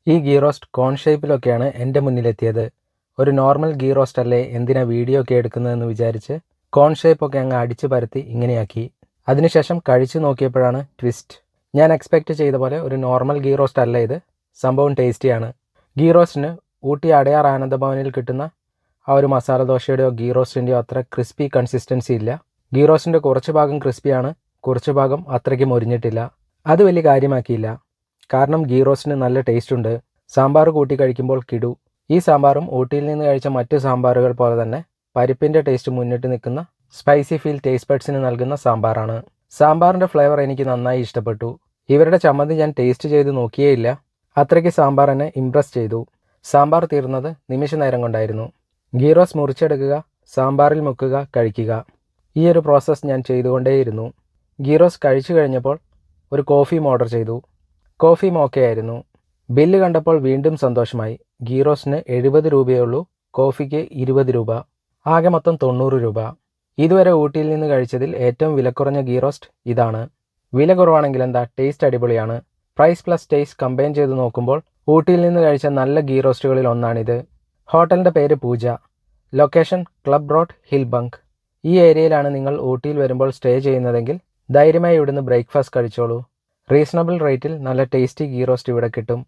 ഈ ഗീ റോസ്റ്റ് കോൺ ഷേപ്പിലൊക്കെയാണ് എൻ്റെ മുന്നിലെത്തിയത്. ഒരു നോർമൽ ഗീ റോസ്റ്റ് അല്ലേ, എന്തിനാ വീഡിയോ ഒക്കെ എടുക്കുന്നതെന്ന് വിചാരിച്ച് കോൺ ഷേപ്പൊക്കെ അങ്ങ് അടിച്ചു പരത്തി ഇങ്ങനെയാക്കി. അതിനുശേഷം കഴിച്ചു നോക്കിയപ്പോഴാണ് ട്വിസ്റ്റ്. ഞാൻ എക്സ്പെക്റ്റ് ചെയ്ത പോലെ ഒരു നോർമൽ ഗീ റോസ്റ്റ് അല്ല ഇത്. സംഭവം ടേസ്റ്റിയാണ്. ഗീ റോസ്റ്റിന് ഊട്ടി അടയാർ ആനന്ദഭവനിൽ കിട്ടുന്ന ആ ഒരു മസാല ദോശയുടെയോ ഗീ റോസ്റ്റിൻ്റെയോ അത്ര ക്രിസ്പി കൺസിസ്റ്റൻസി ഇല്ല. ഗീ റോസ്റ്റിൻ്റെ കുറച്ച് ഭാഗം ക്രിസ്പിയാണ്, കുറച്ച് ഭാഗം അത്രയ്ക്ക് മൊരിഞ്ഞിട്ടില്ല. അത് വലിയ കാര്യമാക്കിയില്ല, കാരണം ഗീ റോസ്റ്റിന് നല്ല ടേസ്റ്റ് ഉണ്ട്. സാമ്പാർ കൂട്ടി കഴിക്കുമ്പോൾ കിടു. ഈ സാമ്പാറും ഊട്ടിയിൽ നിന്ന് കഴിച്ച മറ്റ് സാമ്പാറുകൾ പോലെ തന്നെ പരിപ്പിൻ്റെ ടേസ്റ്റ് മുന്നിട്ട് നിൽക്കുന്ന സ്പൈസി ഫീൽ ടേസ്റ്റ് ബഡ്സിന് നൽകുന്ന സാമ്പാറാണ്. സാമ്പാറിൻ്റെ ഫ്ലേവർ എനിക്ക് നന്നായി ഇഷ്ടപ്പെട്ടു. ഇവരുടെ ചമ്മന്തി ഞാൻ ടേസ്റ്റ് ചെയ്ത് നോക്കിയേയില്ല, അത്രയ്ക്ക് സാമ്പാർ എന്നെ ഇംപ്രസ് ചെയ്തു. സാമ്പാർ തീർന്നത് നിമിഷ നേരം കൊണ്ടായിരുന്നു. ഗീ റോസ്റ്റ് മുറിച്ചെടുക്കുക, സാമ്പാറിൽ മുക്കുക, കഴിക്കുക. ഈ ഒരു പ്രോസസ്സ് ഞാൻ ചെയ്തുകൊണ്ടേയിരുന്നു. ഗീ റോസ്റ്റ് കഴിച്ചു കഴിഞ്ഞപ്പോൾ ഒരു കോഫിയും ഓർഡർ ചെയ്തു. കോഫിയും ഓക്കെ ആയിരുന്നു. ബില്ല് കണ്ടപ്പോൾ വീണ്ടും സന്തോഷമായി. ഗീ റോസ്റ്റിന് 70 രൂപയേ ഉള്ളൂ, കോഫിക്ക് 20 രൂപ, ആകെ മൊത്തം 90 രൂപ. ഇതുവരെ ഊട്ടിയിൽ നിന്ന് കഴിച്ചതിൽ ഏറ്റവും വിലക്കുറഞ്ഞ ഗീ റോസ്റ്റ് ഇതാണ്. വില കുറവാണെങ്കിൽ എന്താ, ടേസ്റ്റ് അടിപൊളിയാണ്. പ്രൈസ് പ്ലസ് ടേസ്റ്റ് കമ്പൈൻ ചെയ്ത് നോക്കുമ്പോൾ ഊട്ടിയിൽ നിന്ന് കഴിച്ച നല്ല ഗീ റോസ്റ്റുകളിൽ ഒന്നാണിത്. ഹോട്ടലിൻ്റെ പേര് പൂജ. ലൊക്കേഷൻ ക്ലബ് റോഡ് ഹിൽബങ്ക്. ഈ ഏരിയയിലാണ് നിങ്ങൾ ഊട്ടിയിൽ വരുമ്പോൾ സ്റ്റേ ചെയ്യുന്നതെങ്കിൽ ധൈര്യമായി ഇവിടുന്ന് ബ്രേക്ക്ഫാസ്റ്റ് കഴിച്ചോളൂ. റീസണബിൾ റേറ്റിൽ നല്ല ടേസ്റ്റി ഗീ റോസ്റ്റ് ഇവിടെ കിട്ടും.